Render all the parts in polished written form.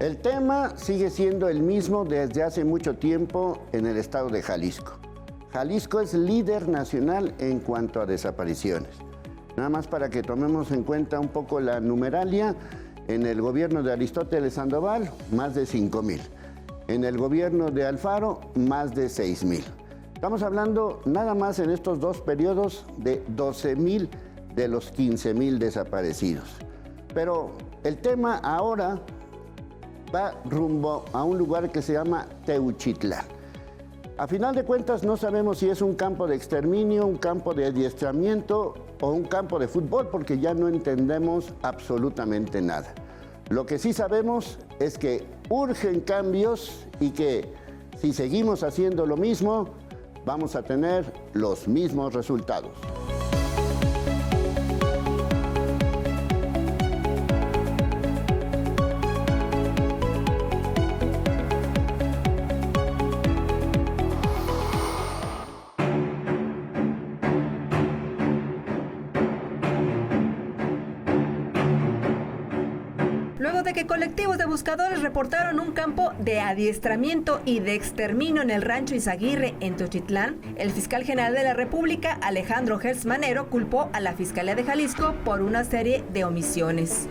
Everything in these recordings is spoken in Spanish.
El tema sigue siendo el mismo desde hace mucho tiempo en el estado de Jalisco. Jalisco es líder nacional en cuanto a desapariciones. Nada más para que tomemos en cuenta un poco la numeralia, en el gobierno de Aristóteles Sandoval, más de 5,000. En el gobierno de Alfaro, más de 6,000. Estamos hablando nada más en estos dos periodos de 12,000 de los 15,000 desaparecidos. Pero el tema ahora va rumbo a un lugar que se llama Teuchitlán. A final de cuentas no sabemos si es un campo de exterminio, un campo de adiestramiento o un campo de fútbol, porque ya no entendemos absolutamente nada. Lo que sí sabemos es que urgen cambios y que si seguimos haciendo lo mismo, vamos a tener los mismos resultados. Luego de que colectivos de buscadores reportaron un campo de adiestramiento y de exterminio en el rancho Izaguirre, en Teuchitlán, el fiscal general de la República, Alejandro Gertz Manero, culpó a la Fiscalía de Jalisco por una serie de omisiones.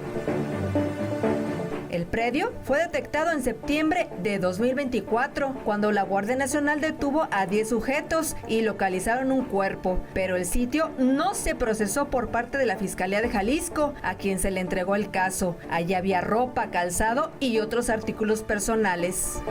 El predio fue detectado en septiembre de 2024, cuando la Guardia Nacional detuvo a 10 sujetos y localizaron un cuerpo, pero el sitio no se procesó por parte de la Fiscalía de Jalisco, a quien se le entregó el caso. Allí había ropa, calzado y otros artículos personales.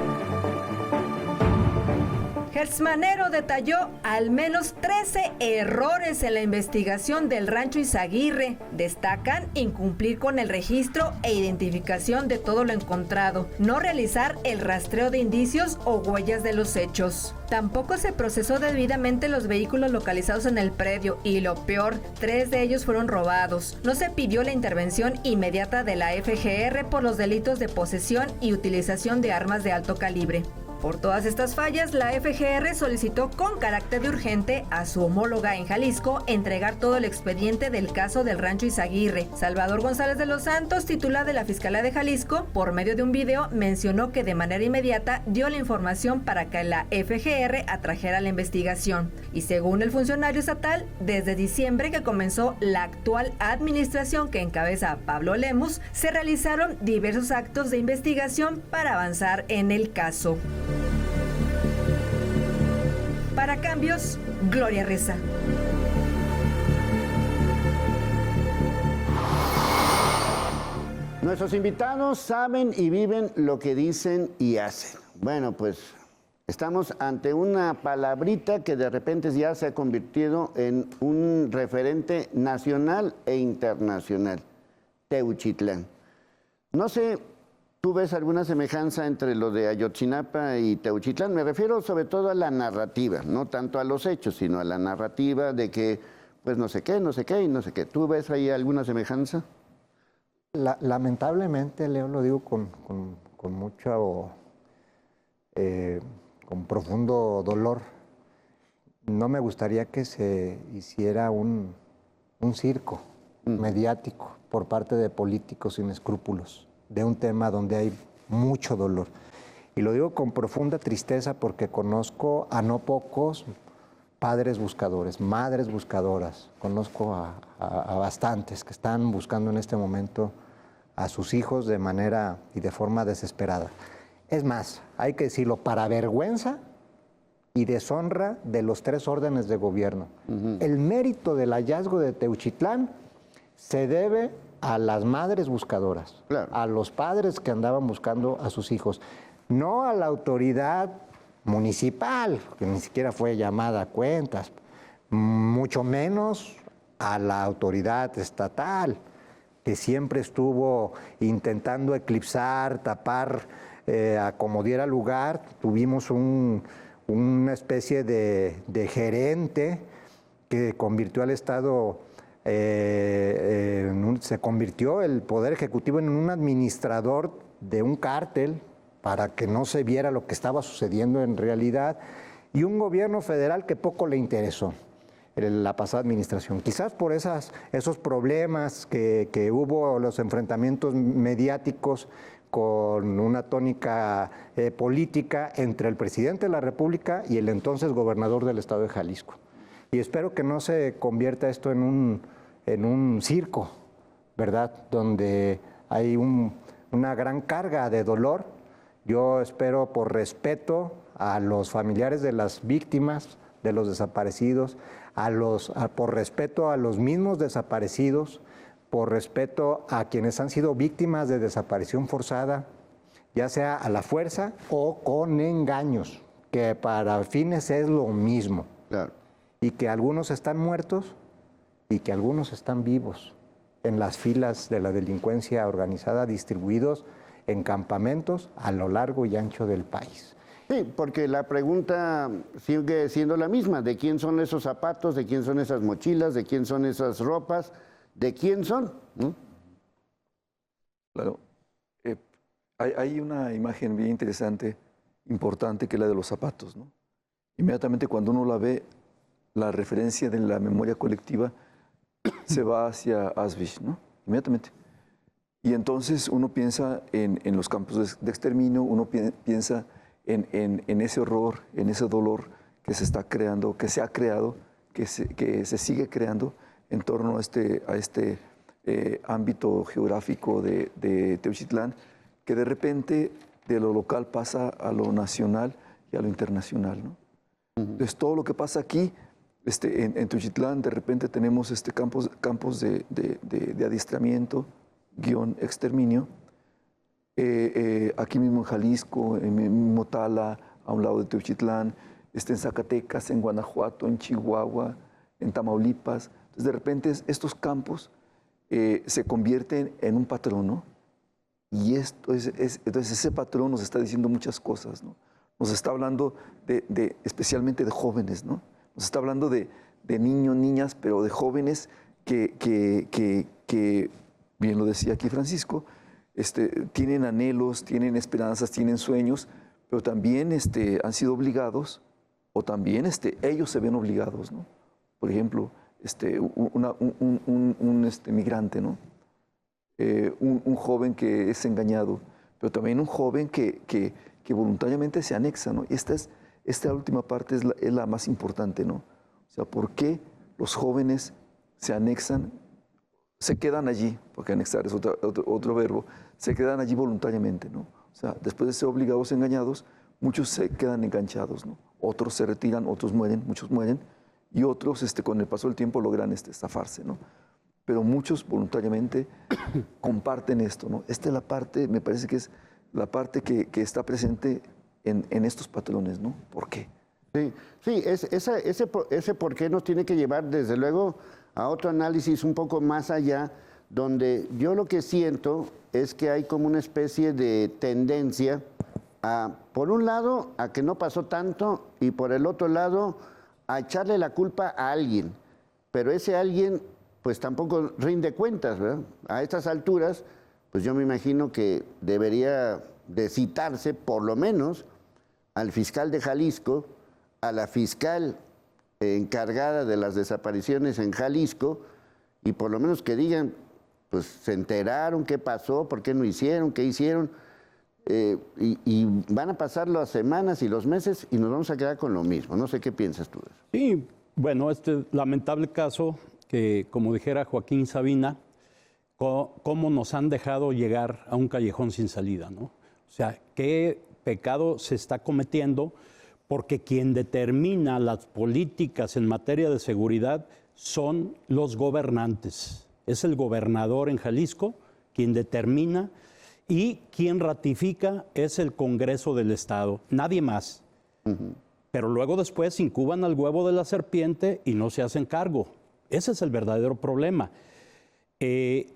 Gertz Manero detalló al menos 13 errores en la investigación del rancho Izaguirre. Destacan incumplir con el registro e identificación de todo lo encontrado, no realizar el rastreo de indicios o huellas de los hechos. Tampoco se procesó debidamente los vehículos localizados en el predio y lo peor, 3 de ellos fueron robados. No se pidió la intervención inmediata de la FGR por los delitos de posesión y utilización de armas de alto calibre. Por todas estas fallas, la FGR solicitó con carácter de urgente a su homóloga en Jalisco entregar todo el expediente del caso del rancho Izaguirre. Salvador González de los Santos, titular de la Fiscalía de Jalisco, por medio de un video mencionó que de manera inmediata dio la información para que la FGR atrajera la investigación. Y según el funcionario estatal, desde diciembre que comenzó la actual administración que encabeza Pablo Lemus, se realizaron diversos actos de investigación para avanzar en el caso. Para Cambios, Gloria Reza. Nuestros invitados saben y viven lo que dicen y hacen. Bueno, pues estamos ante una palabrita que de repente ya se ha convertido en un referente nacional e internacional. Teuchitlán. No sé, ¿tú ves alguna semejanza entre lo de Ayotzinapa y Teuchitlán? Me refiero sobre todo a la narrativa, no tanto a los hechos, sino a la narrativa de que, pues no sé qué y no sé qué. ¿Tú ves ahí alguna semejanza? Lamentablemente, Leo, lo digo con mucho, con profundo dolor. No me gustaría que se hiciera un circo mediático por parte de políticos sin escrúpulos de un tema donde hay mucho dolor. Y lo digo con profunda tristeza porque conozco a no pocos padres buscadores, madres buscadoras. Conozco a bastantes que están buscando en este momento a sus hijos de manera y de forma desesperada. Es más, hay que decirlo, para vergüenza y deshonra de los 3 órdenes de gobierno. El mérito del hallazgo de Teuchitlán se debe a las madres buscadoras, claro, a los padres que andaban buscando a sus hijos, no a la autoridad municipal, que ni siquiera fue llamada a cuentas, mucho menos a la autoridad estatal, que siempre estuvo intentando eclipsar, tapar, a como diera lugar. Tuvimos una especie de gerente que convirtió al Estado, se convirtió el Poder Ejecutivo en un administrador de un cártel para que no se viera lo que estaba sucediendo en realidad, y un gobierno federal que poco le interesó en la pasada administración. Quizás por esos problemas que hubo, los enfrentamientos mediáticos con una tónica política entre el presidente de la República y el entonces gobernador del estado de Jalisco. Y espero que no se convierta esto en un circo, ¿verdad? Donde hay una gran carga de dolor. Yo espero, por respeto a los familiares de las víctimas, de los desaparecidos, por respeto a los mismos desaparecidos, por respeto a quienes han sido víctimas de desaparición forzada, ya sea a la fuerza o con engaños, que para fines es lo mismo. Claro. Y que algunos están muertos y que algunos están vivos en las filas de la delincuencia organizada, distribuidos en campamentos a lo largo y ancho del país. Sí, porque la pregunta sigue siendo la misma: ¿de quién son esos zapatos? ¿De quién son esas mochilas? ¿De quién son esas ropas? ¿De quién son? ¿No? Claro. Hay una imagen bien interesante, importante, que es la de los zapatos, ¿no? Inmediatamente cuando uno la ve, la referencia de la memoria colectiva se va hacia Auschwitz, ¿no? Inmediatamente. Y entonces uno piensa en los campos de exterminio, uno piensa en ese horror, en ese dolor que se está creando, que se ha creado, que se sigue creando en torno a este ámbito geográfico de Teuchitlán, que de repente de lo local pasa a lo nacional y a lo internacional, ¿no? Entonces todo lo que pasa aquí, en Teuchitlán, de repente tenemos campos de adiestramiento, exterminio, aquí mismo en Jalisco, en Motala, a un lado de Teuchitlán, en Zacatecas, en Guanajuato, en Chihuahua, en Tamaulipas. Entonces, de repente estos campos se convierten en un patrón, ¿no? Y entonces ese patrón nos está diciendo muchas cosas, ¿no? Nos está hablando especialmente de jóvenes, ¿no? Nos está hablando de niños, niñas, pero de jóvenes que bien lo decía aquí Francisco, tienen anhelos, tienen esperanzas, tienen sueños, pero también han sido obligados, o también ellos se ven obligados, ¿no? Por ejemplo, un migrante, ¿no? Un joven que es engañado, pero también un joven que voluntariamente se anexa, ¿no? Y esta última parte es la más importante, ¿no? O sea, ¿por qué los jóvenes se anexan, se quedan allí? Porque anexar es otro verbo, se quedan allí voluntariamente, ¿no? O sea, después de ser obligados, engañados, muchos se quedan enganchados, ¿no? Otros se retiran, otros mueren, muchos mueren, y otros con el paso del tiempo logran zafarse, ¿no? Pero muchos voluntariamente comparten esto, ¿no? Esta es la parte, me parece que es la parte que está presente en estos patrones, ¿no? ¿Por qué? Sí, ese por qué nos tiene que llevar, desde luego, a otro análisis un poco más allá, donde yo lo que siento es que hay como una especie de tendencia por un lado, a que no pasó tanto, y por el otro lado, a echarle la culpa a alguien. Pero ese alguien, pues tampoco rinde cuentas, ¿verdad? A estas alturas, pues yo me imagino que debería de citarse, por lo menos, al fiscal de Jalisco, a la fiscal encargada de las desapariciones en Jalisco, y por lo menos que digan, pues se enteraron, qué pasó, por qué no hicieron, qué hicieron, y van a pasar las semanas y los meses y nos vamos a quedar con lo mismo. No sé qué piensas tú de eso. Sí, bueno, este lamentable caso que, como dijera Joaquín Sabina, cómo nos han dejado llegar a un callejón sin salida, ¿no? O sea, qué pecado se está cometiendo, porque quien determina las políticas en materia de seguridad son los gobernantes. Es el gobernador en Jalisco quien determina, y quien ratifica es el Congreso del Estado, nadie más. Pero luego después incuban al huevo de la serpiente y no se hacen cargo. Ese es el verdadero problema. El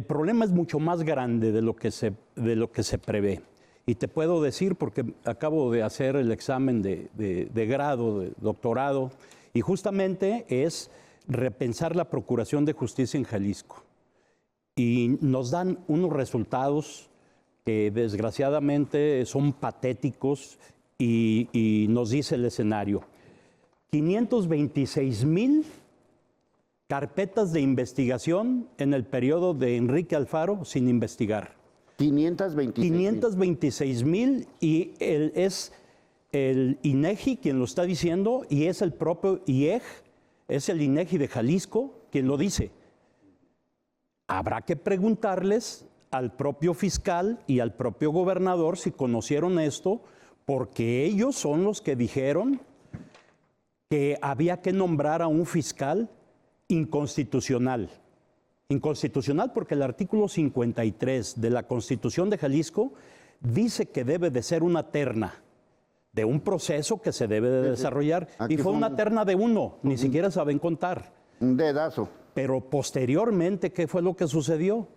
problema es mucho más grande de lo que se prevé. Y te puedo decir, porque acabo de hacer el examen de grado, de doctorado, y justamente es repensar la Procuración de Justicia en Jalisco. Y nos dan unos resultados que desgraciadamente son patéticos, y nos dice el escenario: 526,000 carpetas de investigación en el periodo de Enrique Alfaro sin investigar. 526,000 y es el INEGI quien lo está diciendo y es el propio IEG, es el INEGI de Jalisco quien lo dice. Habrá que preguntarles al propio fiscal y al propio gobernador si conocieron esto, porque ellos son los que dijeron que había que nombrar a un fiscal inconstitucional. Inconstitucional porque el artículo 53 de la Constitución de Jalisco dice que debe de ser una terna de un proceso que se debe de desarrollar. Aquí Y fue una terna de uno, ni siquiera saben contar. Un dedazo. Pero posteriormente, ¿qué fue lo que sucedió?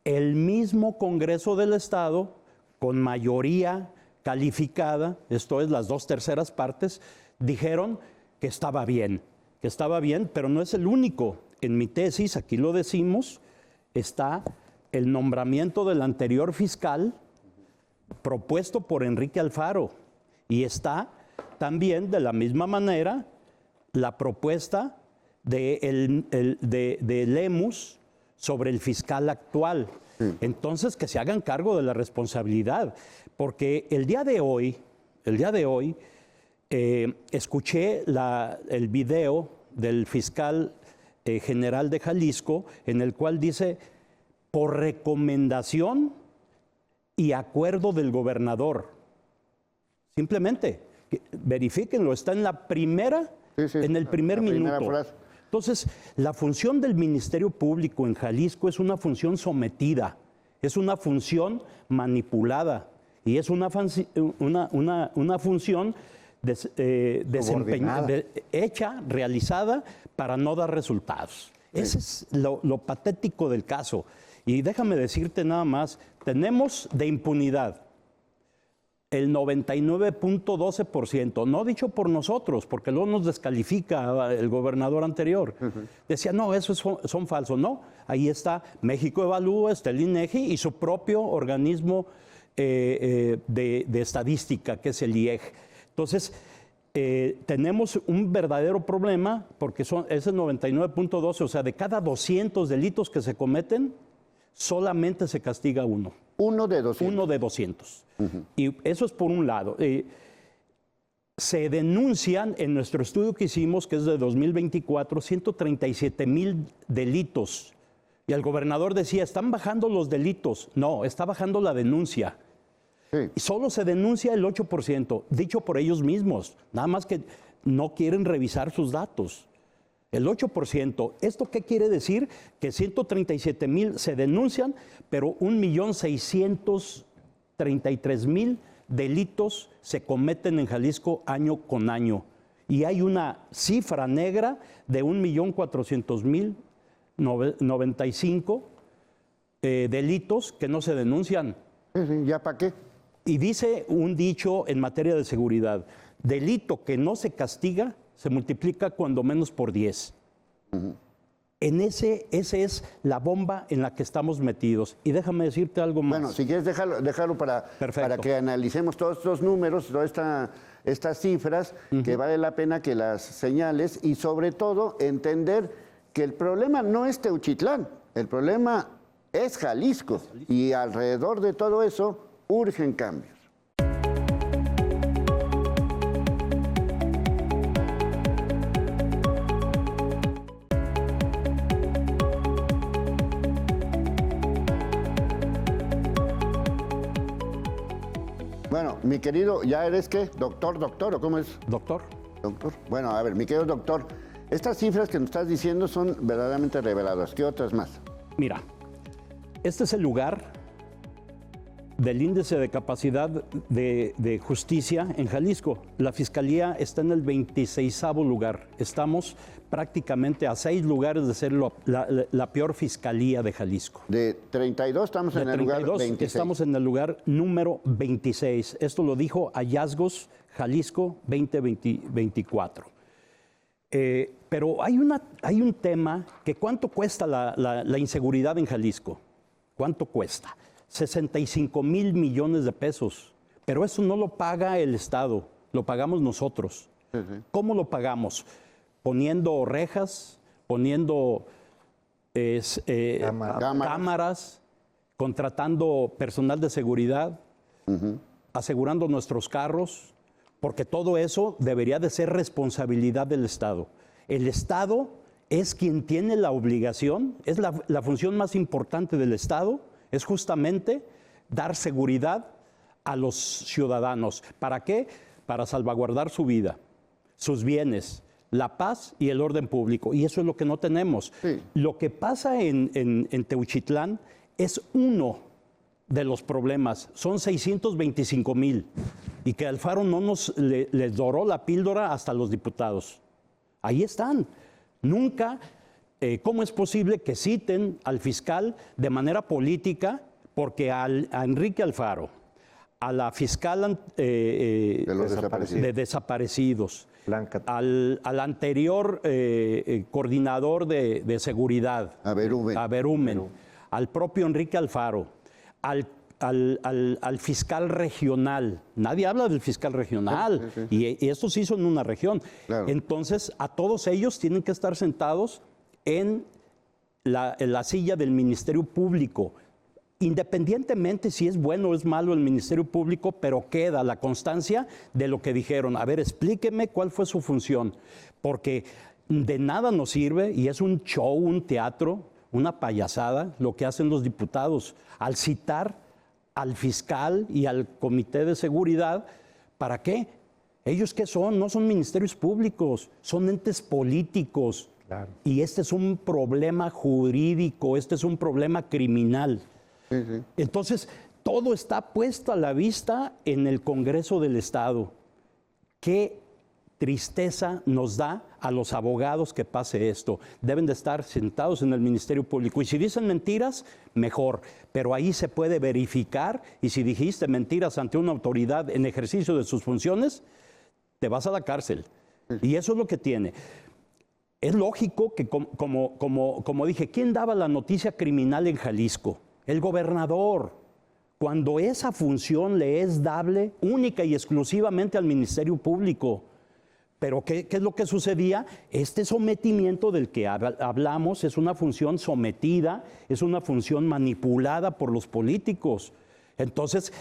El mismo Congreso del Estado, con mayoría calificada, esto es las 2/3 partes, dijeron que estaba bien, pero no es el único. En mi tesis, aquí lo decimos, está el nombramiento del anterior fiscal propuesto por Enrique Alfaro y está también de la misma manera la propuesta de Lemus sobre el fiscal actual. Entonces, que se hagan cargo de la responsabilidad, porque el día de hoy, escuché el video del fiscal general de Jalisco, en el cual dice, por recomendación y acuerdo del gobernador. Simplemente, verifíquenlo, está en la primera, en el primer minuto. Entonces, la función del Ministerio Público en Jalisco es una función sometida, es una función manipulada y es una función hecha, realizada para no dar resultados. Ese es lo patético del caso. Y déjame decirte nada más, tenemos de impunidad el 99.12%, no dicho por nosotros, porque luego nos descalifica el gobernador anterior. Decía, no, esos son falsos. No, ahí está México Evalúa, está el INEGI y su propio organismo de estadística, que es el IEG. Entonces, tenemos un verdadero problema, porque es el 99.12, o sea, de cada 200 delitos que se cometen, solamente se castiga uno. Uno de 200. Uno de 200. Y eso es por un lado. Se denuncian en nuestro estudio que hicimos, que es de 2024, 137,000 delitos. Y el gobernador decía, están bajando los delitos. No, está bajando la denuncia. Y solo se denuncia el 8%, dicho por ellos mismos. Nada más que no quieren revisar sus datos. El 8%. ¿Esto qué quiere decir? Que 137,000 se denuncian, pero 1,633,000 delitos se cometen en Jalisco año con año. Y hay una cifra negra de 1,400,095 delitos que no se denuncian. ¿Ya para qué? Y dice un dicho en materia de seguridad, delito que no se castiga se multiplica cuando menos por 10. Ese es la bomba en la que estamos metidos. Y déjame decirte algo más. Bueno, si quieres dejarlo para que analicemos todos estos números, todas estas cifras, que vale la pena que las señales y sobre todo entender que el problema no es Teuchitlán, el problema es Jalisco. Y alrededor de todo eso urgen cambios. Bueno, mi querido, ¿ya eres qué? ¿Doctor o cómo es? Doctor. Doctor. Bueno, a ver, mi querido doctor, estas cifras que nos estás diciendo son verdaderamente reveladoras. ¿Qué otras más? Mira, este es el lugar del índice de capacidad de justicia en Jalisco. La Fiscalía está en el 26º lugar. Estamos prácticamente a 6 lugares de ser la peor Fiscalía de Jalisco. De 32 estamos en el lugar 26. Estamos en el lugar número 26. Esto lo dijo Hallazgos Jalisco 2024. Pero hay un tema que ¿cuánto cuesta la inseguridad en Jalisco? ¿Cuánto cuesta? 65,000 millones de pesos. Pero eso no lo paga el Estado, lo pagamos nosotros. ¿Cómo lo pagamos? Poniendo rejas, poniendo cámaras, contratando personal de seguridad, asegurando nuestros carros, porque todo eso debería de ser responsabilidad del Estado. El Estado es quien tiene la obligación, es la función más importante del Estado, es justamente dar seguridad a los ciudadanos. ¿Para qué? Para salvaguardar su vida, sus bienes, la paz y el orden público. Y eso es lo que no tenemos. Sí. Lo que pasa en Teuchitlán es uno de los problemas. Son 625,000. Y que Alfaro no les doró la píldora hasta los diputados. Ahí están. Nunca, ¿cómo es posible que citen al fiscal de manera política? Porque a Enrique Alfaro, a la fiscal de desaparecidos, al anterior coordinador de seguridad, a Berumen, al propio Enrique Alfaro, al fiscal regional. Nadie habla del fiscal regional, sí. Y esto se hizo en una región. Claro. Entonces, a todos ellos tienen que estar sentados en la silla del Ministerio Público. Independientemente si es bueno o es malo el Ministerio Público, pero queda la constancia de lo que dijeron. A ver, explíqueme cuál fue su función, porque de nada nos sirve, y es un show, un teatro, una payasada, lo que hacen los diputados al citar al fiscal y al comité de seguridad. ¿Para qué? ¿Ellos qué son? No son ministerios públicos, son entes políticos. Claro. Y este es un problema jurídico, este es un problema criminal. Sí, sí. Entonces, todo está puesto a la vista en el Congreso del Estado. Qué tristeza nos da a los abogados que pase esto. Deben de estar sentados en el Ministerio Público. Y si dicen mentiras, mejor. Pero ahí se puede verificar. Y si dijiste mentiras ante una autoridad en ejercicio de sus funciones, te vas a la cárcel. Y eso es lo que tiene. Es lógico que, como dije, ¿quién daba la noticia criminal en Jalisco? El gobernador. Cuando esa función le es dable única y exclusivamente al Ministerio Público. Pero ¿qué es lo que sucedía? Este sometimiento del que hablamos es una función sometida, es una función manipulada por los políticos. Entonces,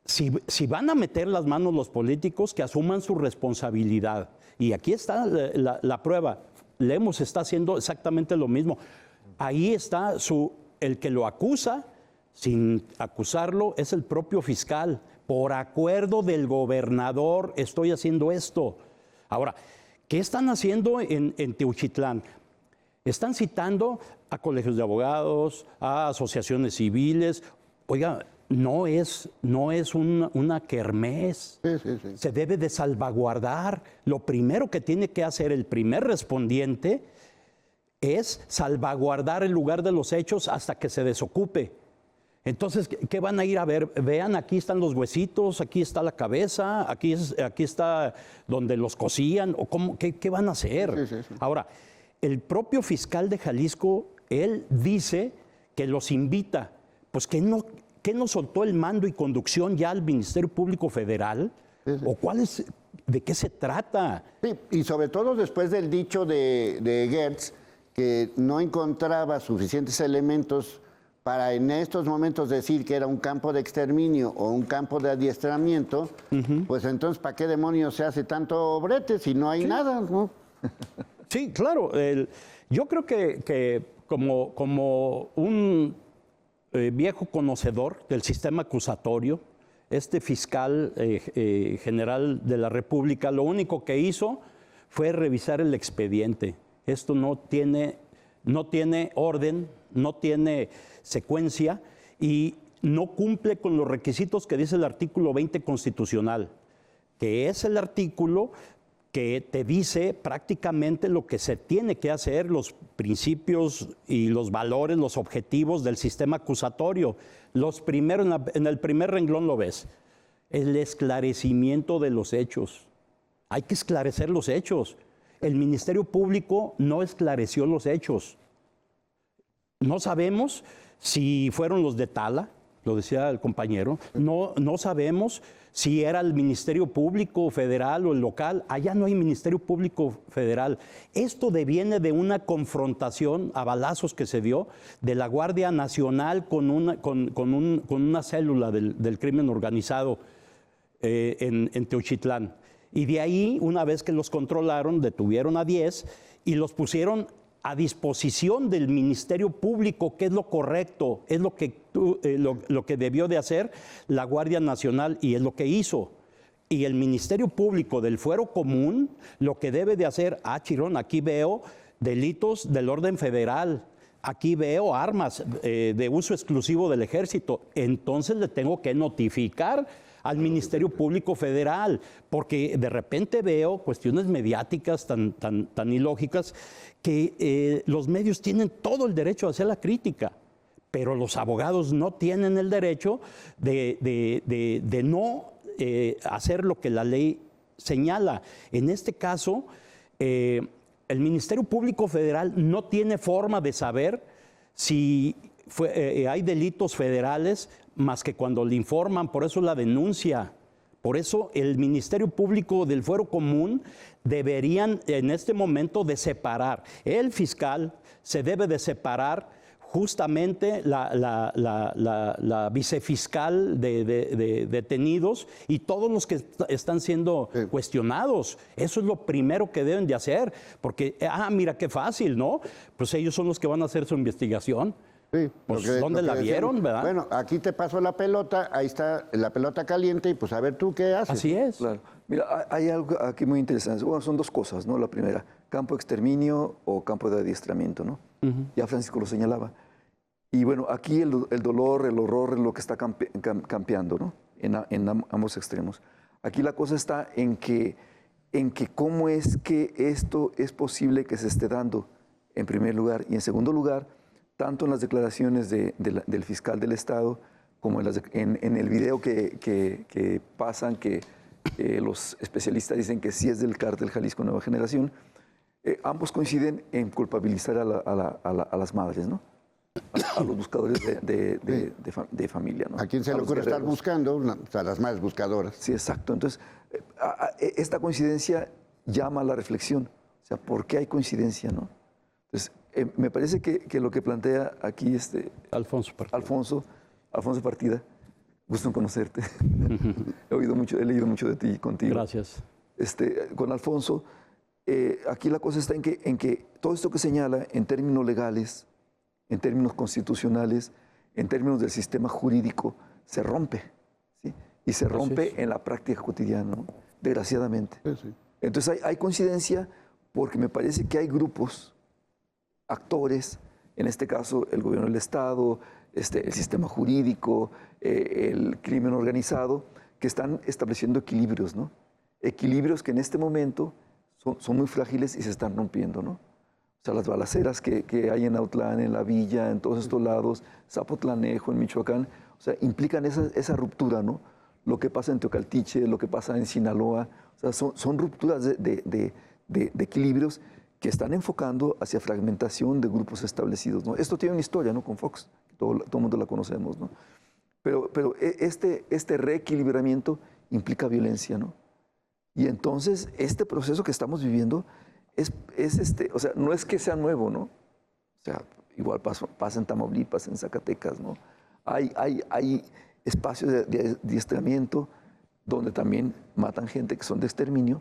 si van a meter las manos los políticos, que asuman su responsabilidad. Y aquí está la prueba. Lemos está haciendo exactamente lo mismo. Ahí está el que lo acusa, sin acusarlo, es el propio fiscal. Por acuerdo del gobernador estoy haciendo esto. Ahora, ¿qué están haciendo en Teuchitlán? Están citando a colegios de abogados, a asociaciones civiles. Oiga, no es una kermés. Sí. Se debe de salvaguardar. Lo primero que tiene que hacer el primer respondiente es salvaguardar el lugar de los hechos hasta que se desocupe. Entonces, ¿qué van a ir a ver? Vean, aquí están los huesitos, aquí está la cabeza, aquí está donde los cocían, o ¿qué van a hacer? Sí. Ahora, el propio fiscal de Jalisco, él dice que los invita, pues ¿qué no soltó el mando y conducción ya al Ministerio Público Federal? Sí. ¿O de qué se trata? Sí, y sobre todo después del dicho de Gertz, que no encontraba suficientes elementos para en estos momentos decir que era un campo de exterminio o un campo de adiestramiento, pues entonces, ¿para qué demonios se hace tanto brete si no hay nada? ¿No? Sí, claro. Yo creo que como un viejo conocedor del sistema acusatorio, este fiscal general de la República, lo único que hizo fue revisar el expediente. Esto no tiene orden, no tiene secuencia y no cumple con los requisitos que dice el artículo 20 constitucional, que es el artículo que te dice prácticamente lo que se tiene que hacer, los principios y los valores, los objetivos del sistema acusatorio. En el primer renglón lo ves, el esclarecimiento de los hechos. Hay que esclarecer los hechos. El Ministerio Público no esclareció los hechos. No sabemos si fueron los de Tala, lo decía el compañero, no sabemos si era el Ministerio Público Federal o el local. Allá no hay Ministerio Público Federal. Esto deviene de una confrontación a balazos que se dio de la Guardia Nacional con una célula del crimen organizado en Teochitlán. Y de ahí, una vez que los controlaron, detuvieron a 10 y los pusieron a disposición del Ministerio Público, que es lo correcto, es lo que debió de hacer la Guardia Nacional y es lo que hizo. Y el Ministerio Público del Fuero Común lo que debe de hacer, Chirón, aquí veo delitos del orden federal, aquí veo armas de uso exclusivo del ejército, entonces le tengo que notificar al Ministerio Público Federal, porque de repente veo cuestiones mediáticas tan ilógicas que los medios tienen todo el derecho a hacer la crítica, pero los abogados no tienen el derecho de no hacer lo que la ley señala. En este caso, el Ministerio Público Federal no tiene forma de saber si hay delitos federales más que cuando le informan, por eso la denuncia. Por eso el Ministerio Público del Fuero Común deberían en este momento de separar. El fiscal se debe de separar justamente la vicefiscal de detenidos y todos los que están siendo cuestionados. Eso es lo primero que deben de hacer, porque, mira qué fácil, ¿no? Pues ellos son los que van a hacer su investigación. Sí, pues, ¿dónde la vieron, verdad? Bueno, aquí te paso la pelota, ahí está la pelota caliente y pues a ver tú qué haces. Así es. Claro. Mira, hay algo aquí muy interesante. Bueno, son dos cosas, ¿no? La primera, campo de exterminio o campo de adiestramiento, ¿no? Ya Francisco lo señalaba. Y bueno, aquí el dolor, el horror es lo que está campeando, ¿no? En ambos extremos. Aquí la cosa está en que cómo es que esto es posible que se esté dando, en primer lugar. Y en segundo lugar, tanto en las declaraciones del fiscal del Estado como en el video que pasan, que los especialistas dicen que sí es del cártel Jalisco Nueva Generación, ambos coinciden en culpabilizar a las madres, ¿no? A los buscadores de familia, ¿no? ¿A quién se le ocurre estar buscando? A las madres buscadoras. Sí, exacto. Entonces, esta coincidencia llama a la reflexión. O sea, ¿por qué hay coincidencia, no? Entonces, me parece que lo que plantea aquí Alfonso Partida, gusto en conocerte. He leído mucho de ti contigo. Gracias. Con Alfonso, aquí la cosa está en que todo esto que señala en términos legales, en términos constitucionales, en términos del sistema jurídico, se rompe, ¿sí? Y se rompe en la práctica cotidiana, ¿no? Desgraciadamente. Sí. Entonces hay coincidencia porque me parece que hay grupos, actores, en este caso el gobierno del Estado, el sistema jurídico, el crimen organizado, que están estableciendo equilibrios, ¿no? Equilibrios que en este momento son muy frágiles y se están rompiendo, ¿no? O sea, las balaceras que hay en Autlán, en La Villa, en todos estos lados, Zapotlanejo, en Michoacán, o sea, implican esa ruptura, ¿no? Lo que pasa en Teocaltiche, lo que pasa en Sinaloa, o sea, son rupturas de equilibrios que están enfocando hacia fragmentación de grupos establecidos, ¿no? Esto tiene una historia, ¿no? Con Fox, todo el mundo la conocemos, ¿no? Pero este reequilibramiento implica violencia, ¿no? Y entonces este proceso que estamos viviendo o sea, no es que sea nuevo, ¿no? O sea, igual pasa en Tamaulipas, en Zacatecas, ¿no? Hay espacios de adiestramiento donde también matan gente que son de exterminio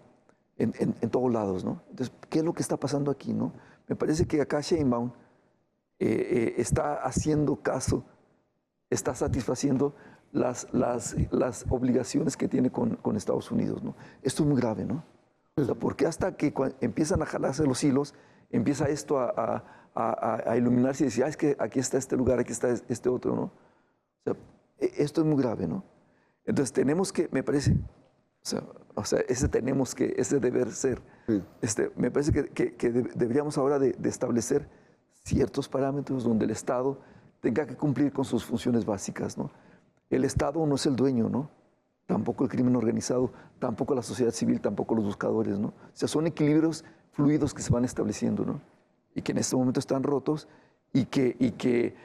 en todos lados, ¿no? Entonces, ¿qué es lo que está pasando aquí, no? Me parece que acá Sheinbaum está haciendo caso, está satisfaciendo las obligaciones que tiene con Estados Unidos, ¿no? Esto es muy grave, ¿no? O sea, porque hasta que empiezan a jalarse los hilos, empieza esto a iluminarse y decir, es que aquí está este lugar, aquí está este otro, ¿no? O sea, esto es muy grave, ¿no? Entonces tenemos que, me parece, o sea, ese deber ser, me parece que deberíamos ahora de establecer ciertos parámetros donde el Estado tenga que cumplir con sus funciones básicas, ¿no? El Estado no es el dueño, ¿no? Tampoco el crimen organizado, tampoco la sociedad civil, tampoco los buscadores, ¿no? O sea, son equilibrios fluidos que se van estableciendo, ¿no? Y que en este momento están rotos y que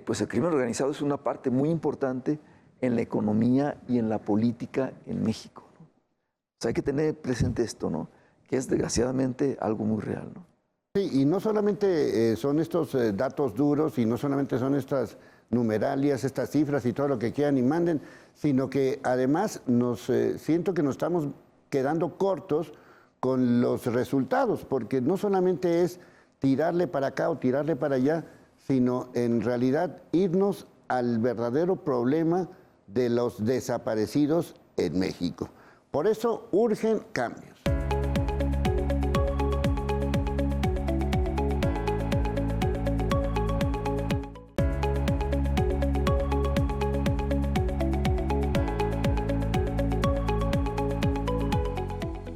pues el crimen organizado es una parte muy importante en la economía y en la política en México, ¿no? O sea, hay que tener presente esto, ¿no? Que es desgraciadamente algo muy real, ¿no? Sí, y no solamente son estos datos duros y no solamente son estas numeralias, estas cifras y todo lo que quieran y manden, sino que además siento que nos estamos quedando cortos con los resultados, porque no solamente es tirarle para acá o tirarle para allá, sino en realidad irnos al verdadero problema de los desaparecidos en México. Por eso urgen cambios.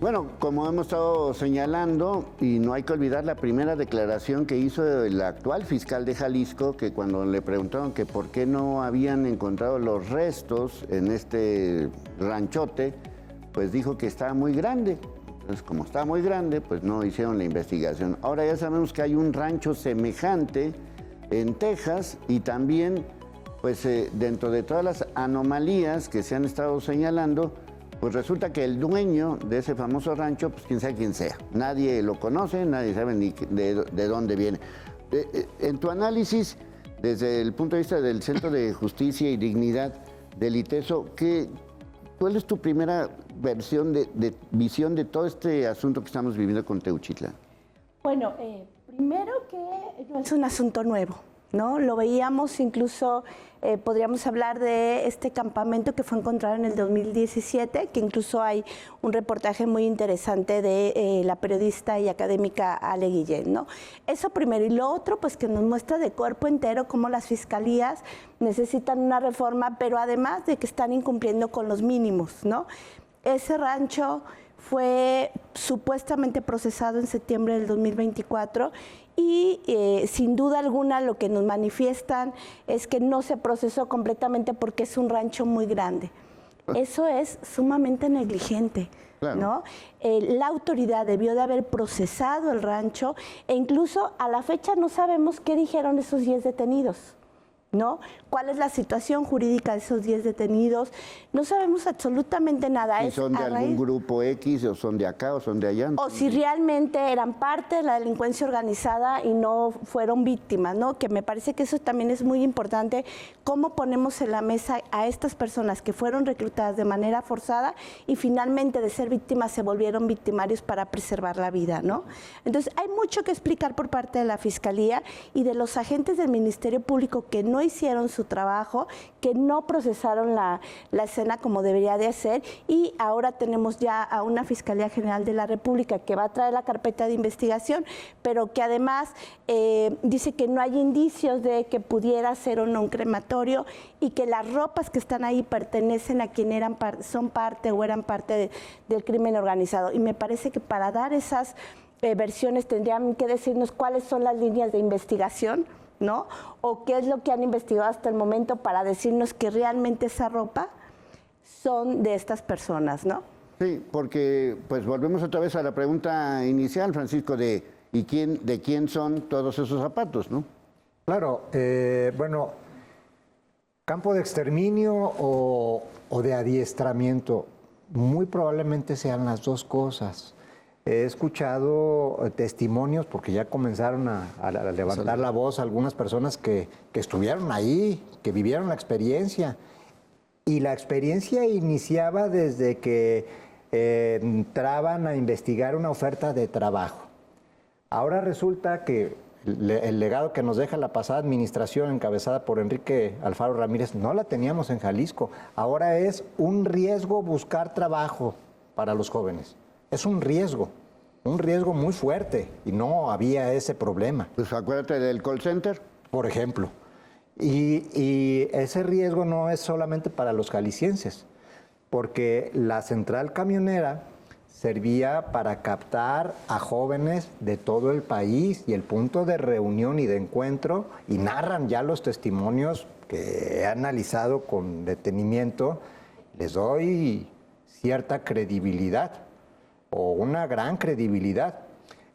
Bueno, como hemos estado señalando, y no hay que olvidar la primera declaración que hizo el actual fiscal de Jalisco, que cuando le preguntaron que por qué no habían encontrado los restos en este ranchote, pues dijo que estaba muy grande. Entonces, como estaba muy grande, pues no hicieron la investigación. Ahora ya sabemos que hay un rancho semejante en Texas y también, pues dentro de todas las anomalías que se han estado señalando, pues resulta que el dueño de ese famoso rancho, pues quién sabe quién sea. Nadie lo conoce, nadie sabe ni de dónde viene. En tu análisis, desde el punto de vista del Centro de Justicia y Dignidad del ITESO, ¿cuál es tu primera visión de todo este asunto que estamos viviendo con Teuchitlán? Bueno, primero que no es un asunto nuevo, ¿no? Lo veíamos incluso, podríamos hablar de este campamento que fue encontrado en el 2017, que incluso hay un reportaje muy interesante de la periodista y académica Ale Guillén, ¿no? Eso primero. Y lo otro, pues que nos muestra de cuerpo entero cómo las fiscalías necesitan una reforma, pero además de que están incumpliendo con los mínimos, ¿no? Ese rancho fue supuestamente procesado en septiembre del 2024 y sin duda alguna lo que nos manifiestan es que no se procesó completamente porque es un rancho muy grande. Eso es sumamente negligente, claro, ¿no? La autoridad debió de haber procesado el rancho e incluso a la fecha no sabemos qué dijeron esos 10 detenidos, ¿no? ¿Cuál es la situación jurídica de esos 10 detenidos? No sabemos absolutamente nada. Si son de algún grupo X, o son de acá, o son de allá. O si realmente eran parte de la delincuencia organizada y no fueron víctimas, ¿no? Que me parece que eso también es muy importante, cómo ponemos en la mesa a estas personas que fueron reclutadas de manera forzada y finalmente de ser víctimas se volvieron victimarios para preservar la vida, ¿no? Entonces, hay mucho que explicar por parte de la Fiscalía y de los agentes del Ministerio Público que no hicieron su trabajo, que no procesaron la escena como debería de hacer y ahora tenemos ya a una Fiscalía General de la República que va a traer la carpeta de investigación, pero que además dice que no hay indicios de que pudiera ser o no un crematorio y que las ropas que están ahí pertenecen a quien son parte o eran parte del crimen organizado. Y me parece que para dar esas versiones tendrían que decirnos cuáles son las líneas de investigación, ¿no? O qué es lo que han investigado hasta el momento para decirnos que realmente esa ropa son de estas personas, ¿no? Sí, porque pues volvemos otra vez a la pregunta inicial, Francisco, de quién son todos esos zapatos, ¿no? Claro, bueno, campo de exterminio o de adiestramiento, muy probablemente sean las dos cosas. He escuchado testimonios, porque ya comenzaron a levantar la voz algunas personas que estuvieron ahí, que vivieron la experiencia. Y la experiencia iniciaba desde que entraban a investigar una oferta de trabajo. Ahora resulta que el legado que nos deja la pasada administración encabezada por Enrique Alfaro Ramírez no la teníamos en Jalisco. Ahora es un riesgo buscar trabajo para los jóvenes. Es un riesgo muy fuerte y no había ese problema. Pues acuérdate del call center. Por ejemplo. Y ese riesgo no es solamente para los jaliscienses, porque la central camionera servía para captar a jóvenes de todo el país y el punto de reunión y de encuentro, y narran ya los testimonios que he analizado con detenimiento, les doy cierta credibilidad o una gran credibilidad.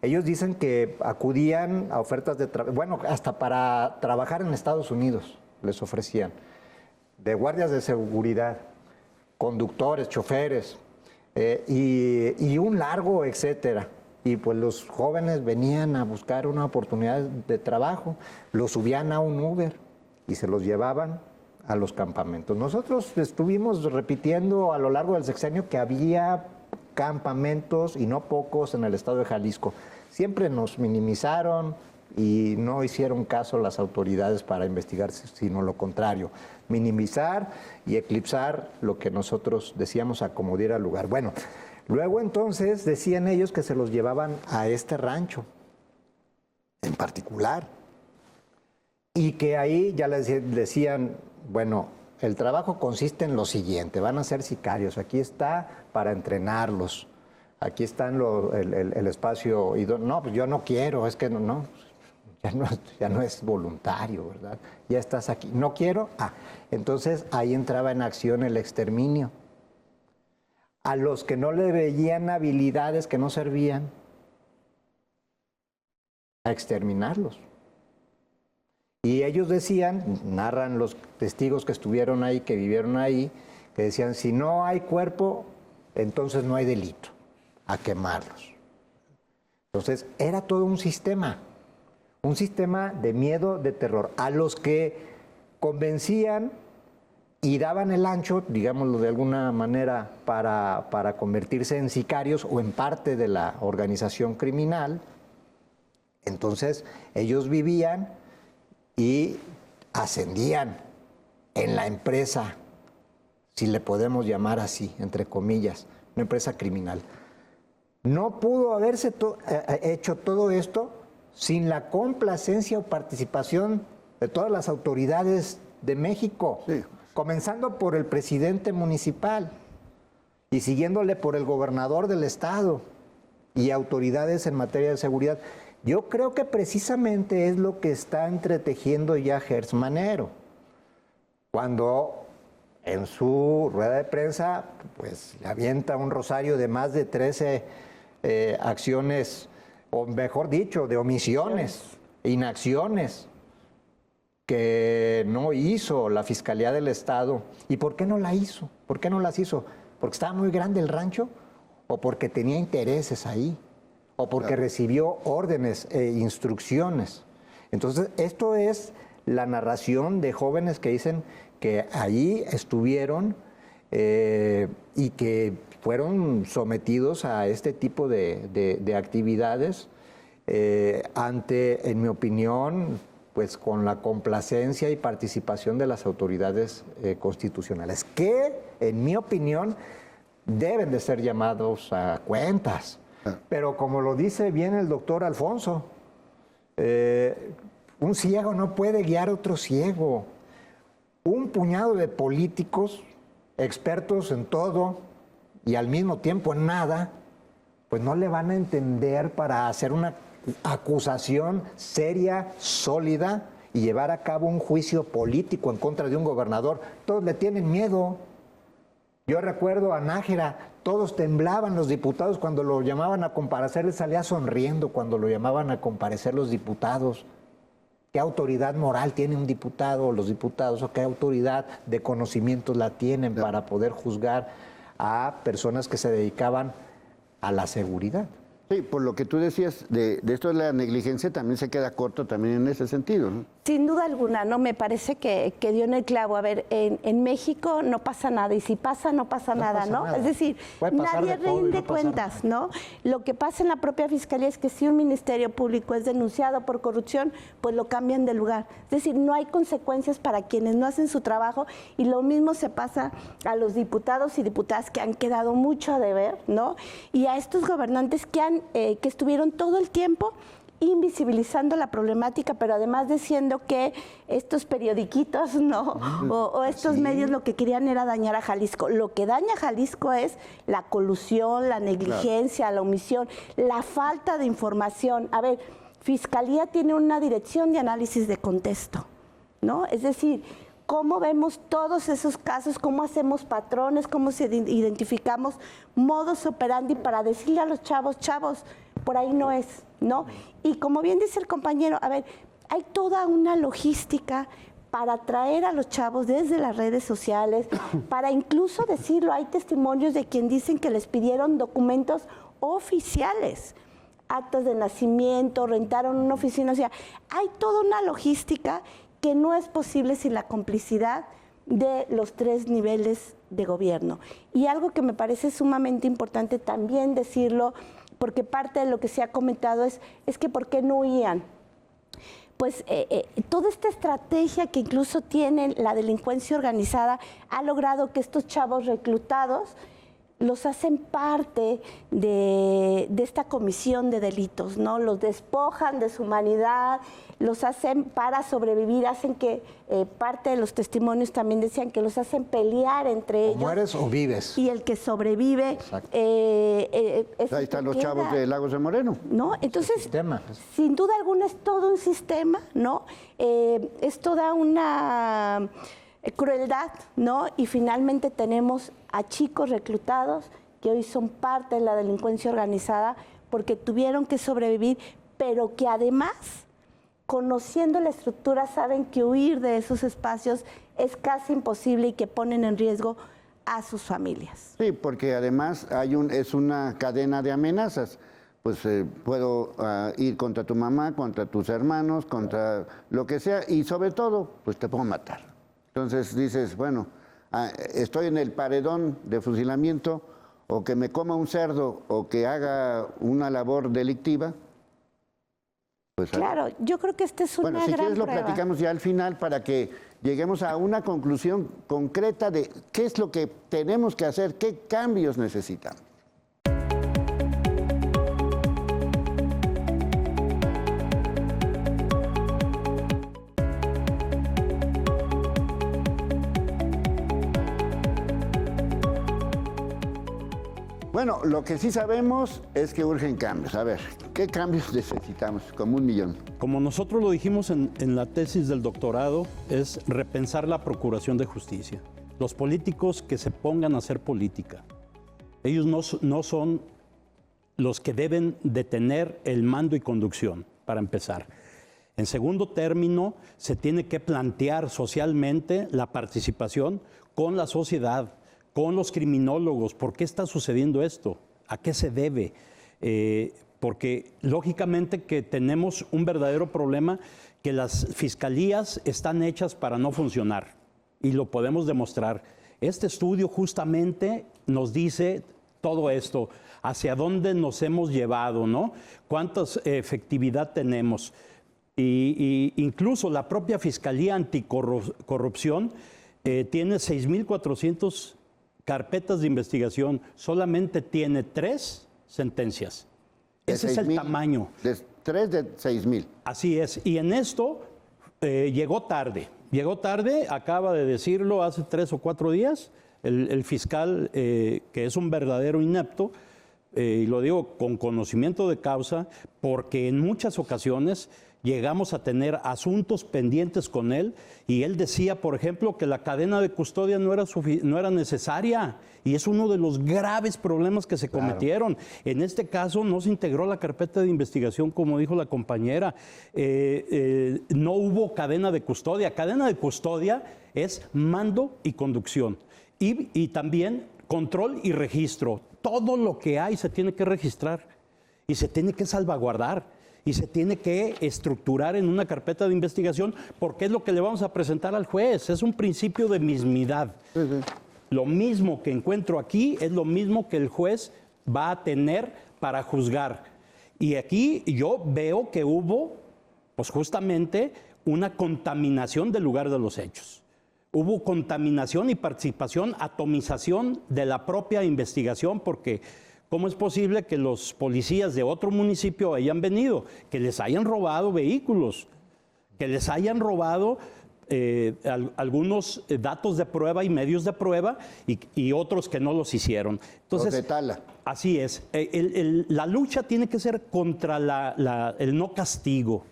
Ellos dicen que acudían a ofertas de trabajo, bueno, hasta para trabajar en Estados Unidos les ofrecían, de guardias de seguridad, conductores, choferes, y un largo etcétera. Y pues los jóvenes venían a buscar una oportunidad de trabajo, los subían a un Uber y se los llevaban a los campamentos. Nosotros estuvimos repitiendo a lo largo del sexenio que había campamentos, y no pocos, en el estado de Jalisco. Siempre nos minimizaron y no hicieron caso las autoridades para investigar, sino lo contrario, minimizar y eclipsar lo que nosotros decíamos a como diera lugar. Bueno, luego entonces decían ellos que se los llevaban a este rancho en particular y que ahí ya les decían, bueno, el trabajo consiste en lo siguiente, van a ser sicarios, aquí está para entrenarlos, aquí está el espacio, no, pues yo no quiero, es que no, ya no es voluntario, ¿verdad? Ya estás aquí, no quiero, entonces ahí entraba en acción el exterminio. A los que no le veían habilidades que no servían, a exterminarlos. Y ellos decían, narran los testigos que estuvieron ahí, que vivieron ahí, que decían, si no hay cuerpo, entonces no hay delito, a quemarlos. Entonces, era todo un sistema de miedo, de terror, a los que convencían y daban el ancho, digámoslo de alguna manera, para convertirse en sicarios o en parte de la organización criminal. Entonces, ellos vivían y ascendían en la empresa, si le podemos llamar así, entre comillas, una empresa criminal. No pudo haberse hecho todo esto sin la complacencia o participación de todas las autoridades de México, sí, comenzando por el presidente municipal y siguiéndole por el gobernador del estado y autoridades en materia de seguridad. Yo creo que precisamente es lo que está entretejiendo ya Gertz Manero, cuando en su rueda de prensa pues le avienta un rosario de más de 13 acciones, o mejor dicho, de omisiones, inacciones que no hizo la Fiscalía del Estado. ¿Y por qué no la hizo? ¿Por qué no las hizo? ¿Porque estaba muy grande el rancho? ¿O porque tenía intereses ahí? ¿O porque recibió órdenes e instrucciones? Entonces, esto es la narración de jóvenes que dicen que allí estuvieron y que fueron sometidos a este tipo de actividades ante, en mi opinión, pues con la complacencia y participación de las autoridades constitucionales, que, en mi opinión, deben de ser llamados a cuentas. Pero como lo dice bien el doctor Alfonso, un ciego no puede guiar a otro ciego. Un puñado de políticos, expertos en todo y al mismo tiempo en nada, pues no le van a entender para hacer una acusación seria, sólida y llevar a cabo un juicio político en contra de un gobernador. Todos le tienen miedo. Yo recuerdo a Nájera, todos temblaban los diputados cuando lo llamaban a comparecer, les salía sonriendo cuando lo llamaban a comparecer los diputados. ¿Qué autoridad moral tiene un diputado o los diputados? ¿O qué autoridad de conocimientos la tienen para poder juzgar a personas que se dedicaban a la seguridad? Sí, por lo que tú decías de esto de la negligencia, también se queda corto también en ese sentido, ¿no? Sin duda alguna, ¿no? Me parece que dio en el clavo. A ver, en México no pasa nada, y si pasa, no pasa nada, ¿no? Es decir, nadie rinde cuentas, ¿no? Lo que pasa en la propia Fiscalía es que si un Ministerio Público es denunciado por corrupción, pues lo cambian de lugar. Es decir, no hay consecuencias para quienes no hacen su trabajo, y lo mismo se pasa a los diputados y diputadas que han quedado mucho a deber, ¿no? Y a estos gobernantes que estuvieron todo el tiempo invisibilizando la problemática, pero además diciendo que estos periodiquitos, ¿no? O estos medios lo que querían era dañar a Jalisco. Lo que daña a Jalisco es la colusión, la negligencia, la omisión, la falta de información. A ver, Fiscalía tiene una dirección de análisis de contexto, ¿no? Es decir, cómo vemos todos esos casos, cómo hacemos patrones, cómo identificamos modus operandi para decirle a los chavos, por ahí no es, ¿no? Y como bien dice el compañero, a ver, hay toda una logística para atraer a los chavos desde las redes sociales, para incluso decirlo, hay testimonios de quien dicen que les pidieron documentos oficiales, actas de nacimiento, rentaron una oficina, o sea, hay toda una logística que no es posible sin la complicidad de los 3 niveles de gobierno. Y algo que me parece sumamente importante también decirlo, porque parte de lo que se ha comentado es que ¿por qué no huían? Pues toda esta estrategia que incluso tiene la delincuencia organizada ha logrado que estos chavos reclutados los hacen parte de esta comisión de delitos, ¿no? Los despojan de su humanidad, los hacen para sobrevivir, hacen que, parte de los testimonios también decían que los hacen pelear entre ellos. O mueres o vives. Y el que sobrevive... Ahí están los chavos de Lagos de Moreno. ¿No? Entonces, sin duda alguna es todo un sistema, ¿no? Es toda una... crueldad, ¿no? Y finalmente tenemos a chicos reclutados que hoy son parte de la delincuencia organizada porque tuvieron que sobrevivir, pero que además, conociendo la estructura, saben que huir de esos espacios es casi imposible y que ponen en riesgo a sus familias. Sí, porque además es una cadena de amenazas. Pues puedo ir contra tu mamá, contra tus hermanos, contra lo que sea, y sobre todo, pues te puedo matar. Entonces dices, bueno, estoy en el paredón de fusilamiento, o que me coma un cerdo, o que haga una labor delictiva. Pues, claro, yo creo que esta es una gran prueba. Bueno, si quieres lo platicamos ya al final para que lleguemos a una conclusión concreta de qué es lo que tenemos que hacer, qué cambios necesitamos. Bueno, lo que sí sabemos es que urgen cambios. A ver, ¿qué cambios necesitamos? Como 1 millón. Como nosotros lo dijimos en la tesis del doctorado, es repensar la procuración de justicia. Los políticos que se pongan a hacer política, ellos no son los que deben de tener el mando y conducción, para empezar. En segundo término, se tiene que plantear socialmente la participación con la sociedad, con los criminólogos. ¿Por qué está sucediendo esto? ¿A qué se debe? Porque lógicamente que tenemos un verdadero problema, que las fiscalías están hechas para no funcionar y lo podemos demostrar. Este estudio justamente nos dice todo esto, hacia dónde nos hemos llevado, ¿no? ¿Cuánta efectividad tenemos? Y incluso la propia Fiscalía Anticorrupción tiene 6,400 carpetas de investigación, solamente tiene 3 sentencias. Ese es el tamaño. 3 de 6,000. Así es. Y en esto llegó tarde. Llegó tarde, acaba de decirlo hace 3 o 4 días, el fiscal, que es un verdadero inepto, y lo digo con conocimiento de causa, porque en muchas ocasiones llegamos a tener asuntos pendientes con él y él decía, por ejemplo, que la cadena de custodia no era necesaria, y es uno de los graves problemas que se cometieron. En este caso no se integró la carpeta de investigación, como dijo la compañera, no hubo cadena de custodia. Cadena de custodia es mando y conducción y también control y registro. Todo lo que hay se tiene que registrar y se tiene que salvaguardar. Y se tiene que estructurar en una carpeta de investigación, porque es lo que le vamos a presentar al juez. Es un principio de mismidad. Lo mismo que encuentro aquí es lo mismo que el juez va a tener para juzgar. Y aquí yo veo que hubo, pues justamente, una contaminación del lugar de los hechos. Hubo contaminación y participación, atomización de la propia investigación, porque ¿cómo es posible que los policías de otro municipio hayan venido, que les hayan robado vehículos, que les hayan robado algunos datos de prueba y medios de prueba y otros que no los hicieron? Entonces, los de tala. Así es. La lucha tiene que ser contra el no castigo,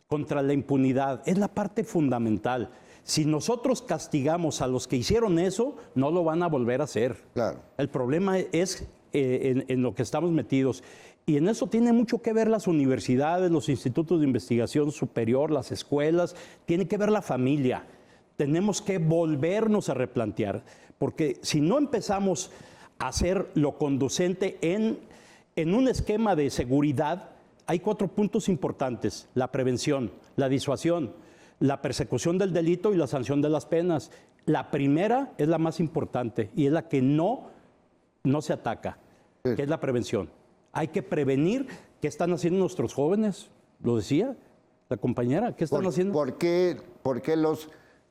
contra la impunidad. Es la parte fundamental. Si nosotros castigamos a los que hicieron eso, no lo van a volver a hacer. Claro. El problema es en lo que estamos metidos. Y en eso tiene mucho que ver las universidades, los institutos de investigación superior, las escuelas, tiene que ver la familia. Tenemos que volvernos a replantear, porque si no empezamos a hacer lo conducente en un esquema de seguridad, hay 4 puntos importantes: la prevención, la disuasión, la persecución del delito y la sanción de las penas. La primera es la más importante y es la que no se ataca, que es la prevención. Hay que prevenir. ¿Qué están haciendo nuestros jóvenes? Lo decía la compañera, ¿qué están haciendo? ¿Por qué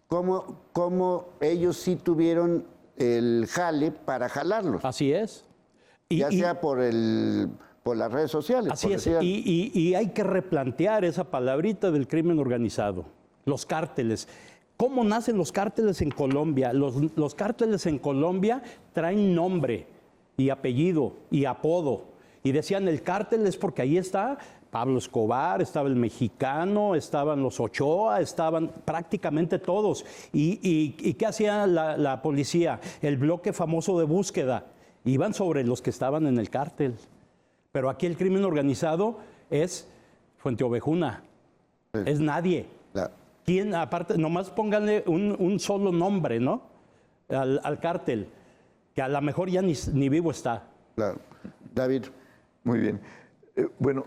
cómo ellos sí tuvieron el jale para jalarlos? Así es. Ya sea por las redes sociales. Así es, y hay que replantear esa palabrita del crimen organizado, los cárteles. ¿Cómo nacen los cárteles en Colombia? Los cárteles en Colombia traen nombre y apellido y apodo. Y decían, el cártel es porque ahí está Pablo Escobar, estaba el Mexicano, estaban los Ochoa, estaban prácticamente todos. ¿Y qué hacía la policía? El bloque famoso de búsqueda. Iban sobre los que estaban en el cártel. Pero aquí el crimen organizado es Fuente Ovejuna, es nadie. Claro. ¿Quién? Aparte, nomás pónganle un solo nombre, ¿no? Al cártel, que a lo mejor ya ni vivo está. Claro. David. Muy bien. Bueno,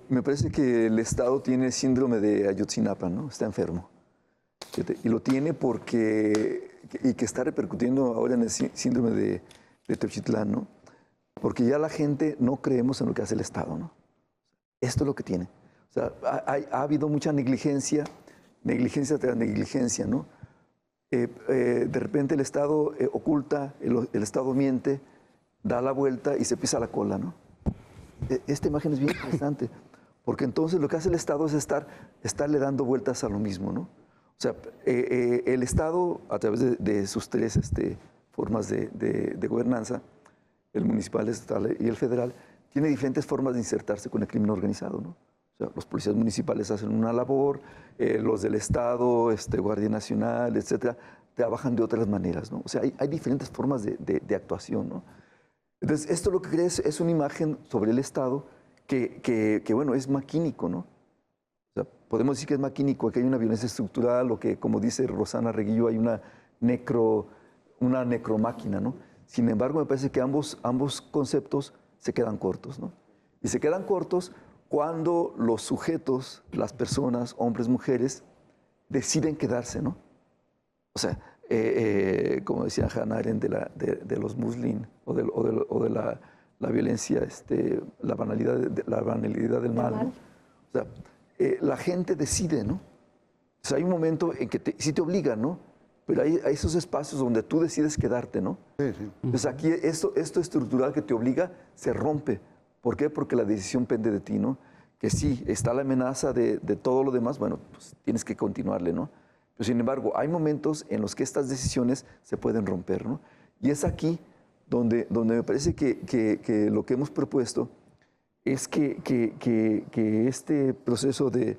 me parece que el Estado tiene síndrome de Ayotzinapa, ¿no? Está enfermo. Y lo tiene y que está repercutiendo ahora en el síndrome de Tepoztlán, ¿no? Porque ya la gente no creemos en lo que hace el Estado, ¿no? Esto es lo que tiene. O sea, ha habido mucha negligencia tras negligencia, ¿no? De repente el Estado oculta, el Estado miente, da la vuelta y se pisa la cola, ¿no? Esta imagen es bien interesante, porque entonces lo que hace el Estado es estarle dando vueltas a lo mismo, ¿no? O sea, el Estado, a través de sus 3 formas de gobernanza, el municipal, el estatal y el federal, tiene diferentes formas de insertarse con el crimen organizado, ¿no? O sea, los policías municipales hacen una labor, los del Estado, Guardia Nacional, etcétera, trabajan de otras maneras, ¿no? O sea, hay diferentes formas de actuación, ¿no? Entonces, esto lo que crea es una imagen sobre el Estado que, bueno, es maquínico, ¿no? O sea, podemos decir que es maquínico, que hay una violencia estructural o que, como dice Rosana Reguillo, hay una necromáquina, ¿no? Sin embargo, me parece que ambos conceptos se quedan cortos, ¿no? Y se quedan cortos cuando los sujetos, las personas, hombres, mujeres, deciden quedarse, ¿no? O sea, como decía Hannah Arendt de los muslin o de la violencia, la banalidad del mal, ¿no? O sea, la gente decide, ¿no? O sea, hay un momento en que sí te obligan, ¿no? Pero hay esos espacios donde tú decides quedarte, ¿no? Sí, sí. Entonces aquí esto estructural que te obliga se rompe. ¿Por qué? Porque la decisión pende de ti, ¿no? Que sí, está la amenaza de todo lo demás, bueno, pues tienes que continuarle, ¿no? Pero sin embargo, hay momentos en los que estas decisiones se pueden romper, ¿no? Y es aquí donde me parece que lo que hemos propuesto es que este proceso de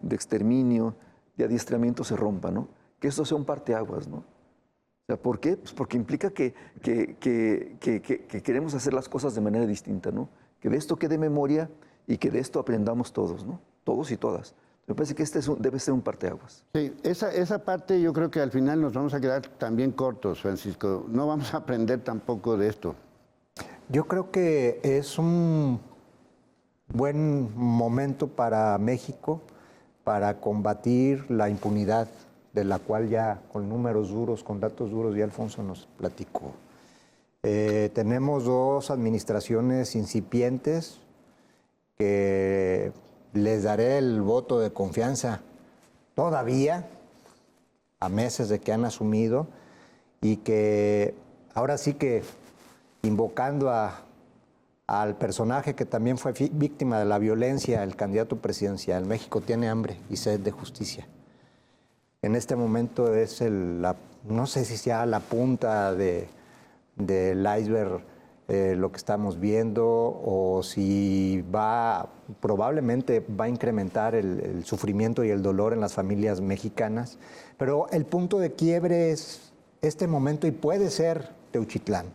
exterminio, de adiestramiento se rompa, ¿no? Que esto sea un parteaguas, ¿no? O sea, ¿por qué? Pues porque implica que queremos hacer las cosas de manera distinta, ¿no? Que de esto quede memoria y que de esto aprendamos todos, ¿no? Todos y todas. Me parece que debe ser un parteaguas. Sí, esa parte yo creo que al final nos vamos a quedar también cortos, Francisco. No vamos a aprender tampoco de esto. Yo creo que es un buen momento para México para combatir la impunidad, de la cual ya con números duros, con datos duros, ya Alfonso nos platicó. Tenemos 2 administraciones incipientes que les daré el voto de confianza todavía, a meses de que han asumido, y que ahora sí que invocando al personaje que también fue víctima de la violencia, el candidato presidencial, México tiene hambre y sed de justicia. En este momento es no sé si sea la punta del iceberg lo que estamos viendo o si probablemente va a incrementar el sufrimiento y el dolor en las familias mexicanas. Pero el punto de quiebre es este momento y puede ser Teuchitlán.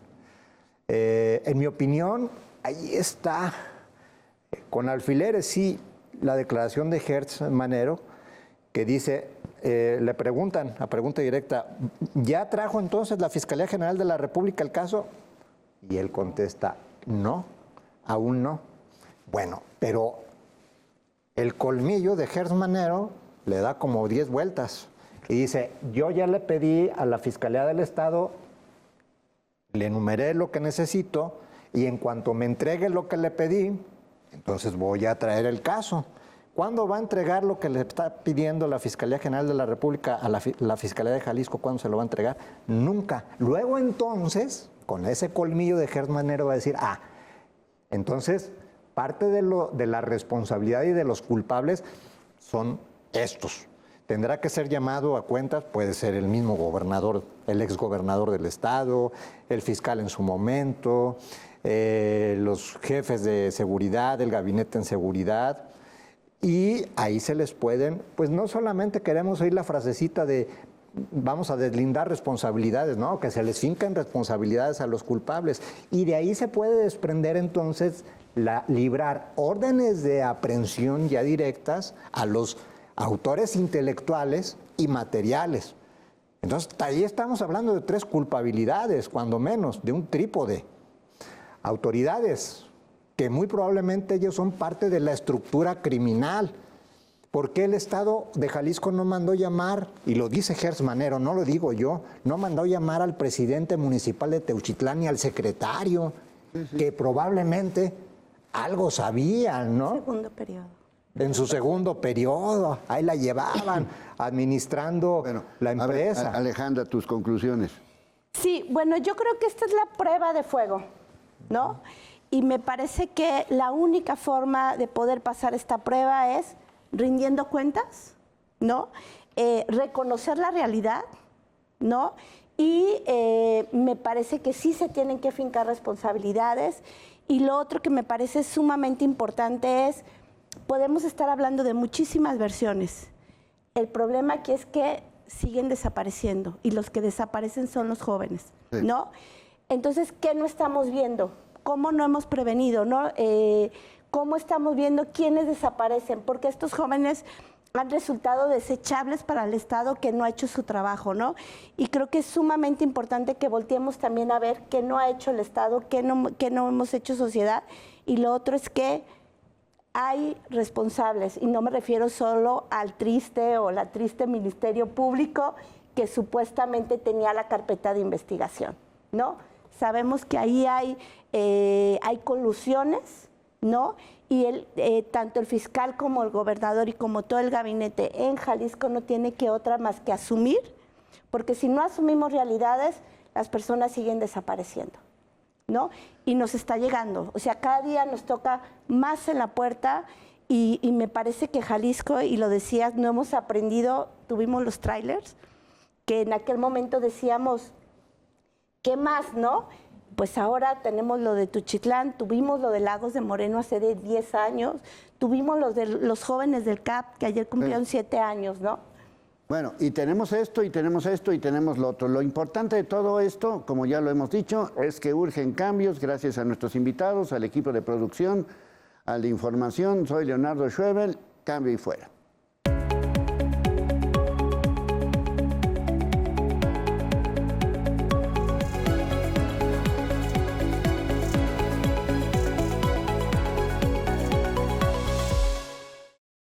En mi opinión, ahí está, con alfileres, sí, la declaración de Gertz Manero, que dice, le preguntan, a pregunta directa, ¿ya trajo entonces la Fiscalía General de la República el caso? Y él contesta, no, aún no. Bueno, pero el colmillo de Gertz Manero le da como 10 vueltas y dice, yo ya le pedí a la Fiscalía del Estado, le enumeré lo que necesito y en cuanto me entregue lo que le pedí, entonces voy a traer el caso. ¿Cuándo va a entregar lo que le está pidiendo la Fiscalía General de la República a la Fiscalía de Jalisco? ¿Cuándo se lo va a entregar? Nunca. Luego entonces, con ese colmillo de Gertz Manero va a decir, entonces parte de la responsabilidad y de los culpables son estos. Tendrá que ser llamado a cuentas, puede ser el mismo gobernador, el exgobernador del estado, el fiscal en su momento, los jefes de seguridad, el gabinete en seguridad, y ahí se les pueden, pues no solamente queremos oír la frasecita de vamos a deslindar responsabilidades, ¿no? Que se les fincan responsabilidades a los culpables, y de ahí se puede desprender entonces librar órdenes de aprehensión ya directas a los autores intelectuales y materiales. Entonces, ahí estamos hablando de 3 culpabilidades, cuando menos, de un trípode. Autoridades, que muy probablemente ellos son parte de la estructura criminal. ¿Por qué el Estado de Jalisco no mandó llamar, y lo dice Gertz Manero, no lo digo yo, no mandó llamar al presidente municipal de Teuchitlán ni al secretario, que probablemente algo sabían, ¿no? Segundo periodo. En su segundo periodo, ahí la llevaban administrando la empresa. A ver, Alejandra, tus conclusiones. Sí, bueno, yo creo que esta es la prueba de fuego, ¿no? Y me parece que la única forma de poder pasar esta prueba es rindiendo cuentas, ¿no? Reconocer la realidad, ¿no? Y me parece que sí se tienen que fincar responsabilidades. Y lo otro que me parece sumamente importante es, podemos estar hablando de muchísimas versiones. El problema aquí es que siguen desapareciendo y los que desaparecen son los jóvenes, ¿no? Entonces, ¿qué no estamos viendo? ¿Cómo no hemos prevenido, no? ¿Cómo estamos viendo quiénes desaparecen? Porque estos jóvenes han resultado desechables para el Estado que no ha hecho su trabajo, ¿no? Y creo que es sumamente importante que volteemos también a ver qué no ha hecho el Estado, qué no hemos hecho sociedad. Y lo otro es que hay responsables, y no me refiero solo al triste o la triste Ministerio Público que supuestamente tenía la carpeta de investigación, ¿no? Sabemos que ahí hay colusiones, ¿no? Y tanto el fiscal como el gobernador y como todo el gabinete en Jalisco no tiene que otra más que asumir, porque si no asumimos realidades, las personas siguen desapareciendo, ¿no? Y nos está llegando, o sea, cada día nos toca más en la puerta y me parece que Jalisco, y lo decías, no hemos aprendido, tuvimos los trailers, que en aquel momento decíamos, ¿qué más, no? Pues ahora tenemos lo de Teuchitlán, tuvimos lo de Lagos de Moreno hace 10 años, tuvimos los jóvenes del CAP que ayer cumplieron 7 años, ¿no? Bueno, y tenemos esto, y tenemos esto, y tenemos lo otro. Lo importante de todo esto, como ya lo hemos dicho, es que urgen cambios, gracias a nuestros invitados, al equipo de producción, a la información. Soy Leonardo Schwebel, cambio y fuera.